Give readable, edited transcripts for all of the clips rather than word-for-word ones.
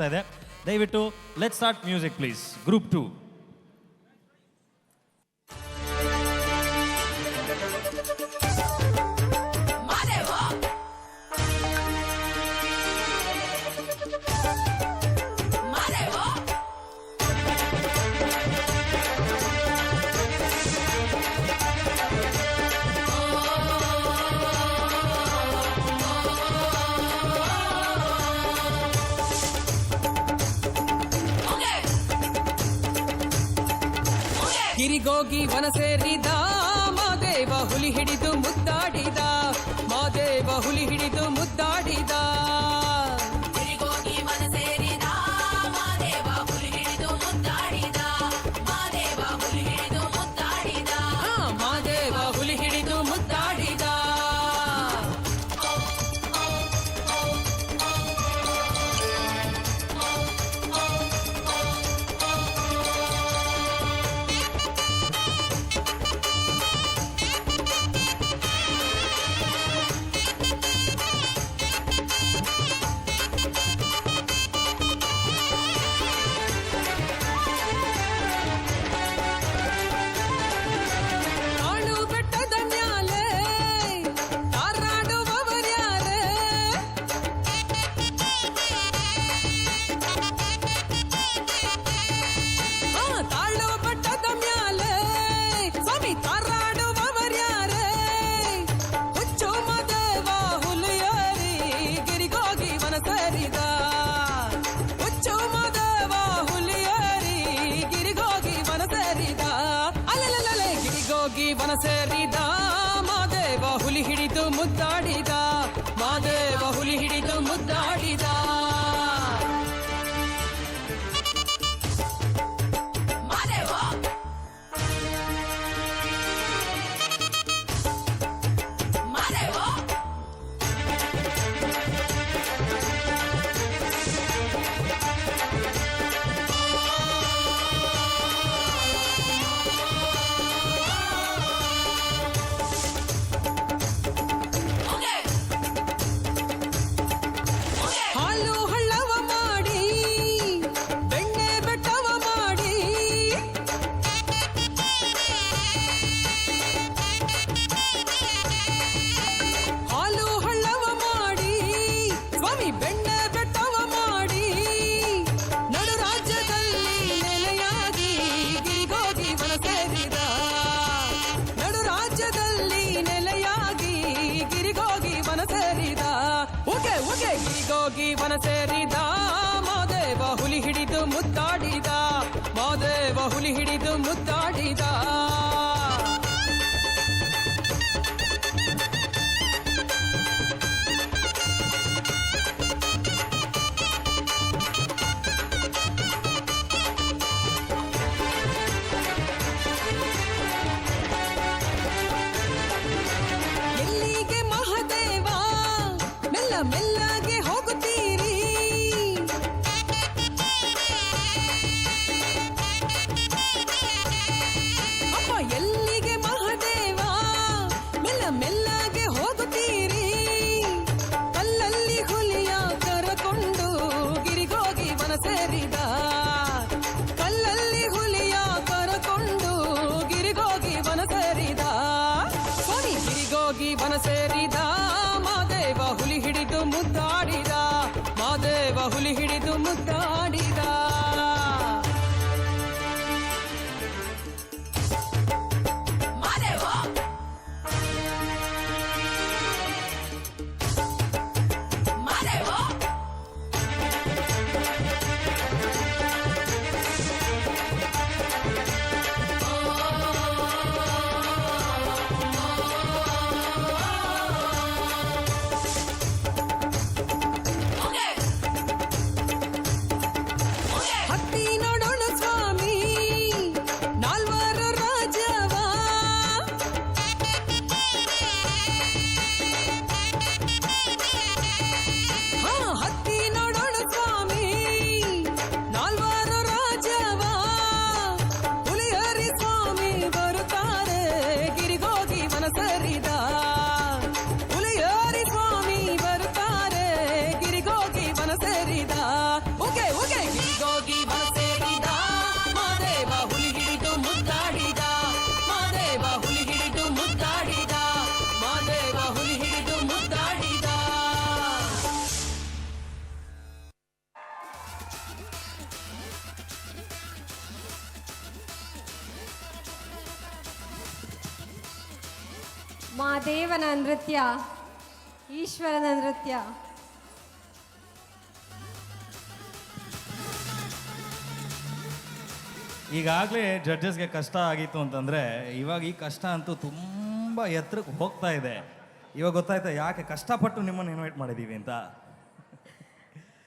ಇದೆ. ದಯವಿಟ್ಟು let start music please. Group 2. ಗಿರಿಗೋಗಿ ವನ ಸೇರಿದ ಮಾದೇವ ಹುಲಿ ಹಿಡಿದು ಮುದ್ದಾಡಿದ, ಮಾದೇವ ಹುಲಿ ಹಿಡಿದು ಮುದ್ದಾಡಿದ. ಗಿರಿಗೋಗಿ ವನ ಸೇರಿದ ಮಾದೇವ ಹುಲಿ ಹಿಡಿದು ಮುದ್ದಾಡಿದ, ಮಾದೇವ ಹುಲಿ ಹಿಡಿದು ಮುದ್ದಾಡಿದ, ಮಾದೇವ ಹುಲಿ ಹಿಡಿದು ಮುದ್ದಾಡಿದ. ವನ ಸೇರಿದ ಮಾದೇವ ಹುಲಿ ಹಿಡಿದು ಮುದ್ದಾಡಿದ, ಮಾದೇವ ಹುಲಿ ಹಿಡಿದು ಮುದ್ದಾಡಿದ. ಗಿರಿಗೋಗಿ ವನ ಸೇರಿದ ಮಾದೇವ ಹುಲಿ ಹಿಡಿದು ಮುದ್ದಾಡಿದ, ಮಾದೇವ ಹುಲಿ ಹಿಡಿದು ಮುದ್ದಾಡಿದ. ಎಲ್ಲಿಗೆ ಮಹಾದೇವ ಮೆಲ್ಲ ಮೆಲ್ಲಗೆ ಹೋಗುತ್ತೀರಿ, ಅಪ್ಪ ಎಲ್ಲಿಗೆ ಮಹಾದೇವ ಮೆಲ್ಲ ಮೆಲ್ಲಗೆ ಹೋಗುತ್ತೀರಿ. ಕಲ್ಲಲ್ಲಿ ಹುಲಿಯ ಕರಕೊಂಡು ಗಿರಿಗೋಗಿ ವನ ಸೇರಿದ, ಕಲ್ಲಲ್ಲಿ ಹುಲಿಯ ಕರಕೊಂಡು ಗಿರಿಗೋಗಿ ವನ ಸೇರಿದ. ಸ್ವಾಮಿ ಗಿರಿಗೋಗಿ ವನ ಸೇರಿದ ಮಾದೇವ ಹುಲಿ ಹಿಡಿದು ಮುದ್ದಾಡಿದ, ಮಾದೇವ ಹುಲಿ ಹಿಡಿದು ಮುದ್ದಾಡಿದ. ಮಾದೇವನ ನೃತ್ಯ, ಈಶ್ವರನ ನೃತ್ಯ. ಈಗಾಗಲೇ ಜಡ್ಜಸ್ಗೆ ಕಷ್ಟ ಆಗಿತ್ತು ಅಂತಂದರೆ ಇವಾಗ ಈ ಕಷ್ಟ ಅಂತೂ ತುಂಬ ಎತ್ತರಕ್ಕೆ ಹೋಗ್ತಾ ಇದೆ. ಇವಾಗ ಗೊತ್ತಾಯ್ತಾ ಯಾಕೆ ಕಷ್ಟಪಟ್ಟು ನಿಮ್ಮನ್ನು ಇನ್ವೈಟ್ ಮಾಡಿದ್ದೀವಿ ಅಂತ.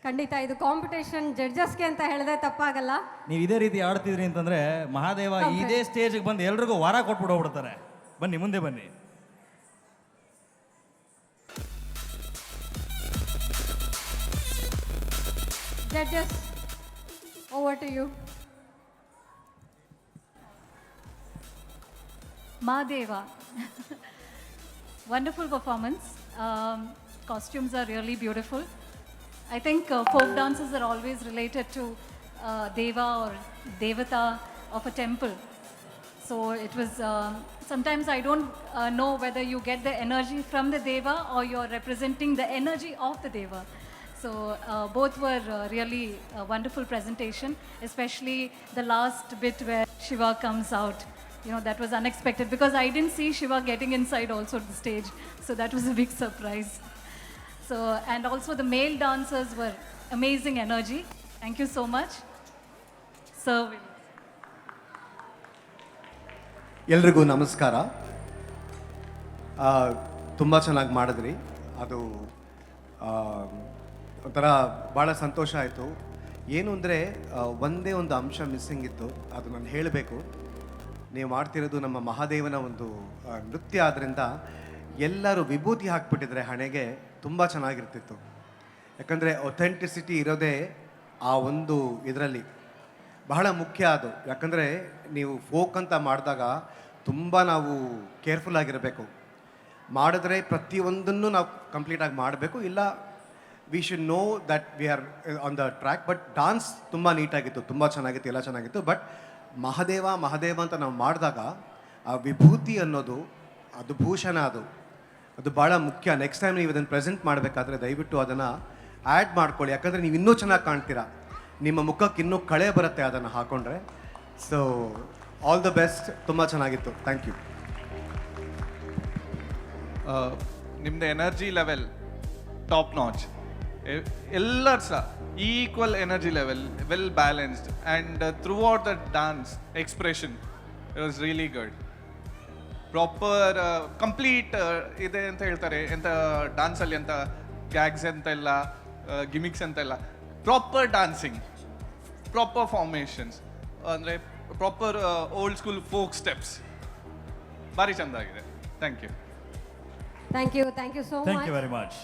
ಖಂಡಿತ ಇದು ಕಾಂಪಿಟೇಷನ್ ಜಡ್ಜಸ್ಗೆ ಅಂತ ಹೇಳಿದ್ರೆ ತಪ್ಪಾಗಲ್ಲ. ನೀವು ಇದೇ ರೀತಿ ಆಡ್ತಿದ್ರಿ ಅಂತಂದರೆ ಮಹಾದೇವ ಇದೇ ಸ್ಟೇಜಿಗೆ ಬಂದು ಎಲ್ರಿಗೂ ವರ ಕೊಟ್ಬಿಟ್ಟು ಹೋಗ್ಬಿಡ್ತಾರೆ. ಬನ್ನಿ, ಮುಂದೆ ಬನ್ನಿ. Judges, over to you. Mahadeva. Wonderful performance. Costumes are really beautiful. I think folk dances are always related to Deva or Devata of a temple. So it was, sometimes I don't know whether you get the energy from the Deva or you're representing the energy of the Deva. So both were really a wonderful presentation, especially the last bit where Shiva comes out. You know, that was unexpected because I didn't see Shiva getting inside also the stage. So that was a big surprise. So, and also the male dancers were amazing energy. Thank you so much. So, ಎಲ್ರಿಗೂ ನಮಸ್ಕಾರ. ತುಂಬ ಚೆನ್ನಾಗಿ ಮಾಡಿದ್ರಿ. ಅದು ಒಂಥರ ಭಾಳ ಸಂತೋಷ ಆಯಿತು. ಏನು ಅಂದರೆ ಒಂದೇ ಒಂದು ಅಂಶ ಮಿಸ್ಸಿಂಗ್ ಇತ್ತು, ಅದು ನಾನು ಹೇಳಬೇಕು. ನೀವು ಮಾಡ್ತಿರೋದು ನಮ್ಮ ಮಹಾದೇವನ ಒಂದು ನೃತ್ಯ ಆದ್ದರಿಂದ ಎಲ್ಲರೂ ವಿಭೂತಿ ಹಾಕ್ಬಿಟ್ಟಿದ್ರೆ ಹಣೆಗೆ ತುಂಬ ಚೆನ್ನಾಗಿರ್ತಿತ್ತು. ಯಾಕಂದರೆ ಒಥೆಂಟಿಸಿಟಿ ಇರೋದೇ ಆ ಒಂದು ಇದರಲ್ಲಿ ಬಹಳ ಮುಖ್ಯ ಅದು. ಯಾಕಂದರೆ ನೀವು ಫೋಕ್ ಅಂತ ಮಾಡಿದಾಗ ತುಂಬ ನಾವು ಕೇರ್ಫುಲ್ ಆಗಿರಬೇಕು. ಮಾಡಿದ್ರೆ ಪ್ರತಿಯೊಂದನ್ನು ನಾವು ಕಂಪ್ಲೀಟಾಗಿ ಮಾಡಬೇಕು, ಇಲ್ಲ we should know that we are on the track. But dance ತುಂಬ ನೀಟಾಗಿತ್ತು, ತುಂಬ ಚೆನ್ನಾಗಿತ್ತು, ಎಲ್ಲ ಚೆನ್ನಾಗಿತ್ತು. ಬಟ್ ಮಹಾದೇವ ಮಹಾದೇವ ಅಂತ ನಾವು ಮಾಡಿದಾಗ ಆ ವಿಭೂತಿ ಅನ್ನೋದು ಅದು ಭೂಷಣ, ಅದು ಭಾಳ ಮುಖ್ಯ. ನೆಕ್ಸ್ಟ್ ಟೈಮ್ ನೀವು ಇದನ್ನು ಪ್ರೆಸೆಂಟ್ ಮಾಡಬೇಕಾದ್ರೆ ದಯವಿಟ್ಟು ಅದನ್ನು ಆ್ಯಡ್ ಮಾಡ್ಕೊಳ್ಳಿ. ಯಾಕಂದರೆ ನೀವು ಇನ್ನೂ ಚೆನ್ನಾಗಿ ಕಾಣ್ತೀರಾ, ನಿಮ್ಮ ಮುಖಕ್ಕೆ ಇನ್ನೂ ಕಳೆ ಬರುತ್ತೆ ಅದನ್ನು ಹಾಕ್ಕೊಂಡ್ರೆ. ಸೊ ಆಲ್ ದ ಬೆಸ್ಟ್, ತುಂಬ ಚೆನ್ನಾಗಿತ್ತು. Thank you. ನಿಮ್ಮದು ಎನರ್ಜಿ ಲೆವೆಲ್ ಟಾಪ್ ನಾಚ್. ಎಲ್ಲರೂ ಸಹ equal energy level, well balanced, and throughout the dance expression it was really good. Proper complete ಇದೆ ಅಂತ ಹೇಳ್ತಾರೆ, ಎಂಥ ಡಾನ್ಸಲ್ಲಿ ಎಂಥ ಗ್ಯಾಗ್ಸ್ ಅಂತ ಇಲ್ಲ, ಗಿಮಿಕ್ಸ್ ಅಂತ ಇಲ್ಲ. ಪ್ರಾಪರ್ ಡಾನ್ಸಿಂಗ್, ಪ್ರಾಪರ್ ಫಾರ್ಮೇಷನ್ಸ್, ಅಂದರೆ proper old school folk steps, ಭಾರಿ ಚೆಂದ ಆಗಿದೆ. Thank you. Thank you so much. Thank you very much.